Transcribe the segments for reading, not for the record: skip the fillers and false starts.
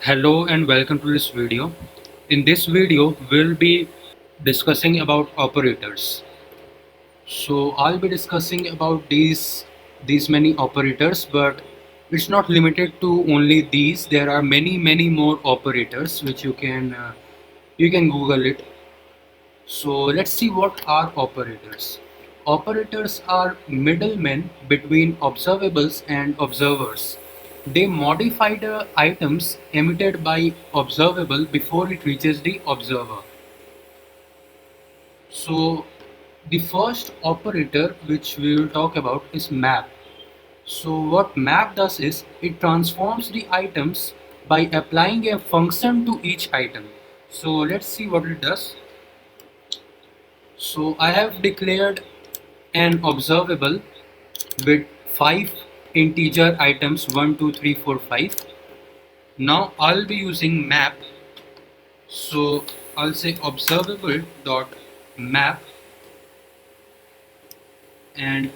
Hello and welcome to this video. In this video, we'll be discussing about operators. So I'll be discussing about these many operators, but it's not limited to only these. There are many more operators which you can Google it. So let's see what are operators. Operators are middlemen between observables and observers. They modify the items emitted by observable before it reaches the observer. So the first operator which we will talk about is map. So what map does is it transforms the items by applying a function to each item. So let's see what it does. So I have declared an observable with 5 integer items 1, 2, 3, 4, 5. Now I'll be using map. So I'll say observable dot map, and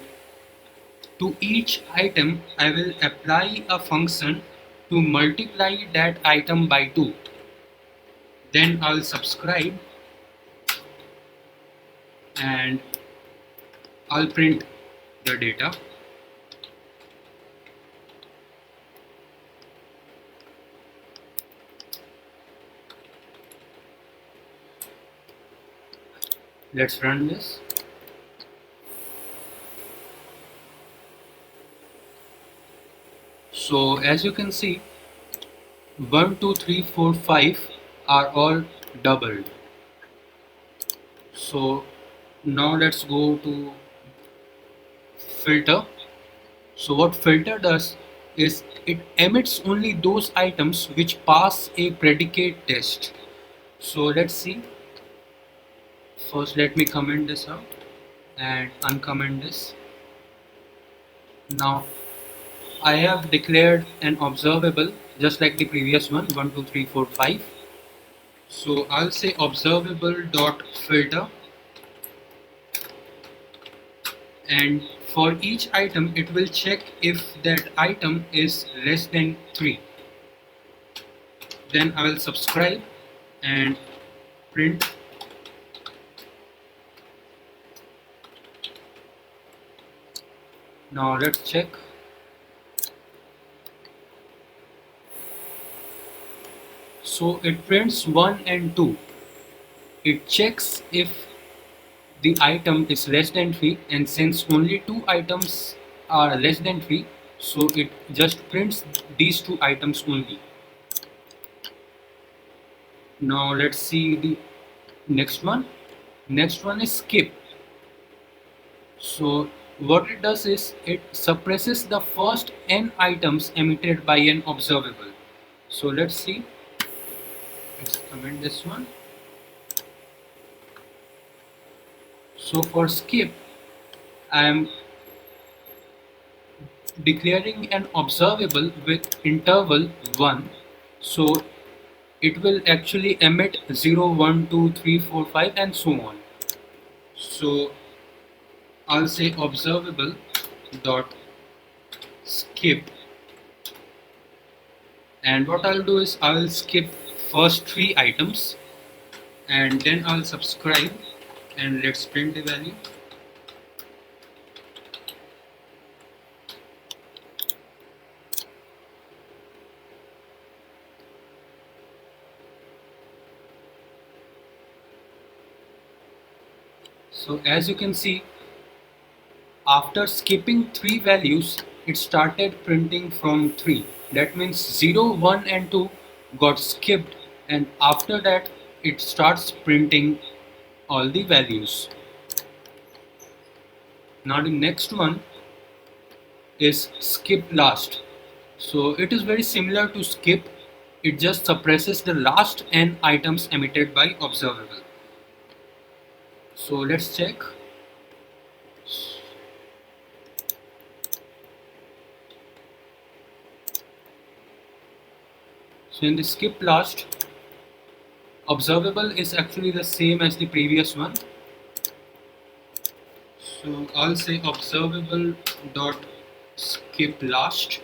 to each item I will apply a function to multiply that item by 2. Then I'll subscribe and I'll print the data. Let's run this. So as you can see, 1, 2, 3, 4, 5 are all doubled. So now let's go to filter. So what filter does is it emits only those items which pass a predicate test. So let's see. First let me comment this out and uncomment this. Now I have declared an observable just like the previous one, 1, 2, 3, 4, 5. So I'll say observable dot filter, and for each item it will check if that item is less than 3. Then I will subscribe and print. Now let's check. So it prints 1 and 2. It checks if the item is less than 3, and since only 2 items are less than 3, so it just prints these 2 items only. Now let's see the next one. Next one is skip. So what it does is it suppresses the first n items emitted by an observable. So let's see. Let's comment this one. So for skip, I am declaring an observable with interval 1. So it will actually emit 0, 1, 2, 3, 4, 5 and so on. So I'll say observable dot skip, and what I'll do is I will skip first 3 items and then I'll subscribe and let's print the value. So as you can see, after skipping 3 values, it started printing from 3. That means 0, 1 and 2 got skipped, and after that it starts printing all the values. Now the next one is skip last. So it is very similar to skip, it just suppresses the last n items emitted by observable. So let's check. So in the skip last, observable is actually the same as the previous one. So I'll say observable dot skip last,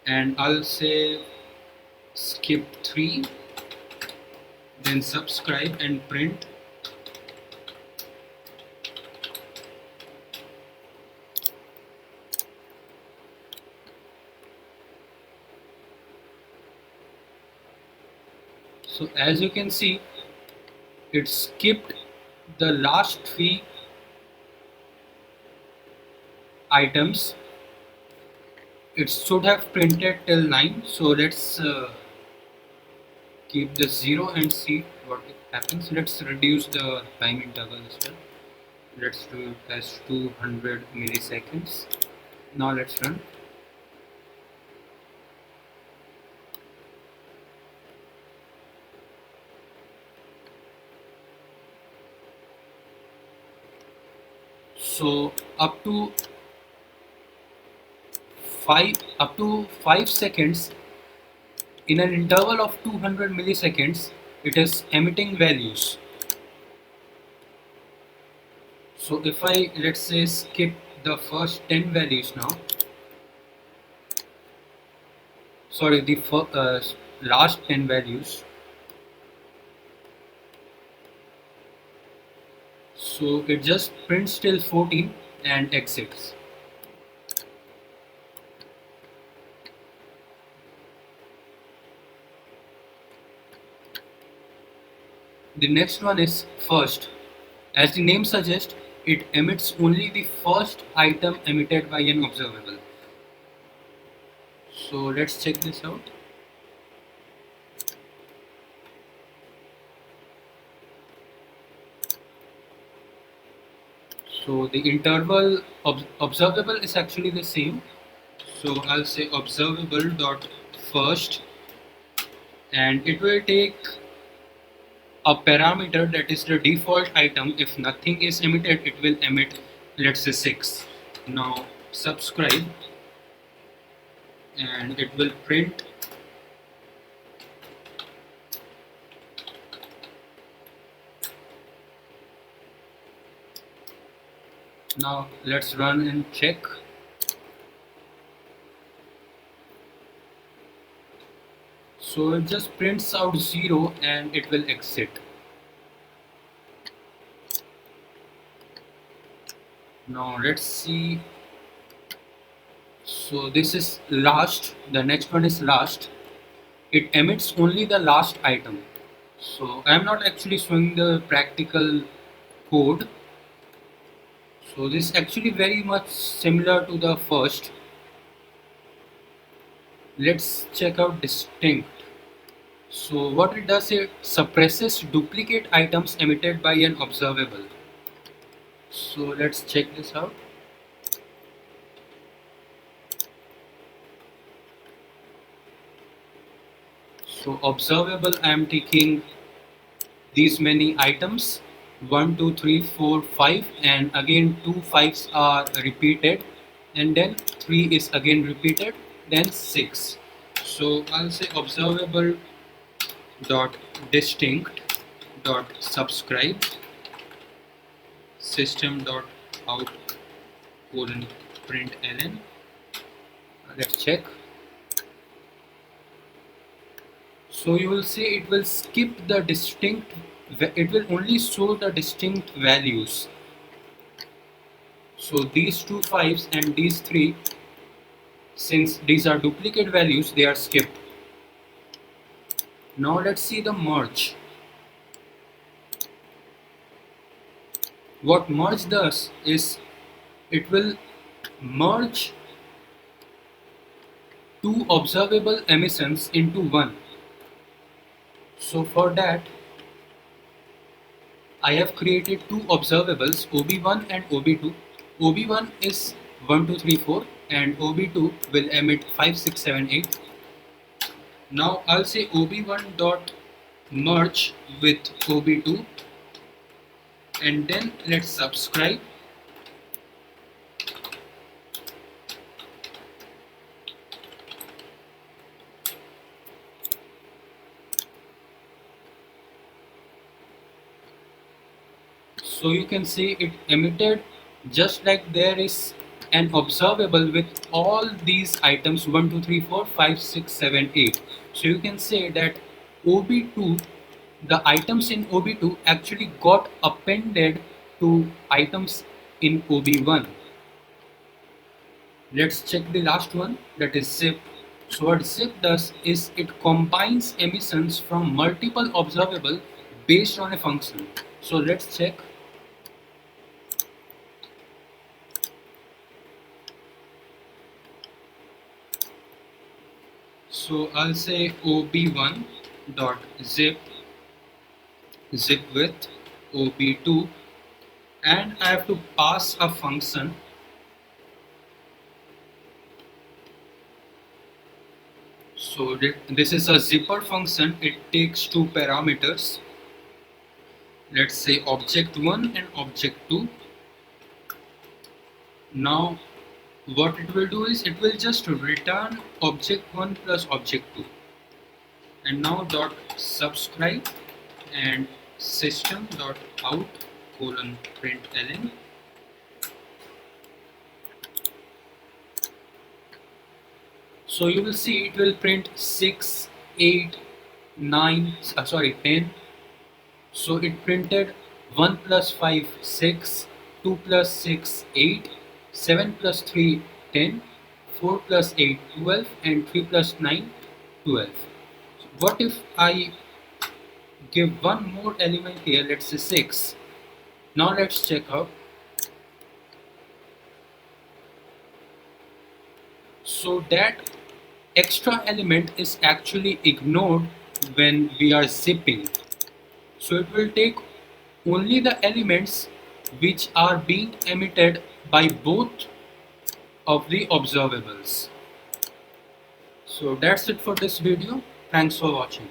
and I'll say skip 3, then subscribe and print. So as you can see, it skipped the last 3 items. It should have printed till 9. So let's keep the 0 and see what happens. Let's reduce the time interval as well. Let's do it as 200 milliseconds. Now let's run. So up to 5 seconds, in an interval of 200 milliseconds, it is emitting values. So if I, let's say, skip the first 10 values now, sorry, the last 10 values. So it just prints till 14 and exits. The next one is first. As the name suggests, it emits only the first item emitted by an observable. So let's check this out. So the interval observable is actually the same. So I'll say observable dot first, and it will take a parameter that is the default item. If nothing is emitted, it will emit, let's say, 6. Now subscribe, and it will print. Now let's run and check. So it just prints out 0 and it will exit. Now let's see. So this is last, the next one is last. It emits only the last item. So I am not actually showing the practical code. So this is actually very much similar to the first. Let's check out distinct. So what it does, it suppresses duplicate items emitted by an observable. So let's check this out. So observable, I am taking these many items, 1 2 3 4 5, and again 2 5s are repeated, and then 3 is again repeated, then 6. So I'll say observable dot distinct dot subscribe system dot out colon println. Let's check. So you will see it will skip the distinct, it will only show the distinct values. So these 2 5s and these 3, since these are duplicate values, they are skipped. Now let's see the merge. What merge does is it will merge 2 observable emissions into one. So for that, I have created 2 observables, OB1 and OB2. OB1 is 1 2 3 4 and OB2 will emit 5 6 7 8. Now I'll say OB1 dot merge with OB2, and then let's subscribe. So you can see it emitted just like there is an observable with all these items 1, 2, 3, 4, 5, 6, 7, 8. So you can say that OB2, the items in OB2 actually got appended to items in OB1. Let's check the last one, that is zip. So what zip does is it combines emissions from multiple observable based on a function. So let's check. So I'll say OB1 dot zip with OB2, and I have to pass a function. So this is a zipper function. It takes two parameters. Let's say object1 and object2. Now what it will do is it will just return object1 plus object2. And now dot subscribe and system dot out colon println. So you will see it will print 6, 8, 9, 10. So it printed 1 plus 5, 6, 2 plus 6, 8, 7 plus 3, 10, 4 plus 8, 12, and 3 plus 9, 12. So what if I give one more element here, let's say 6. Now let's check out. So that extra element is actually ignored when we are zipping. So it will take only the elements which are being emitted by both of the observables. So that's it for this video. Thanks for watching.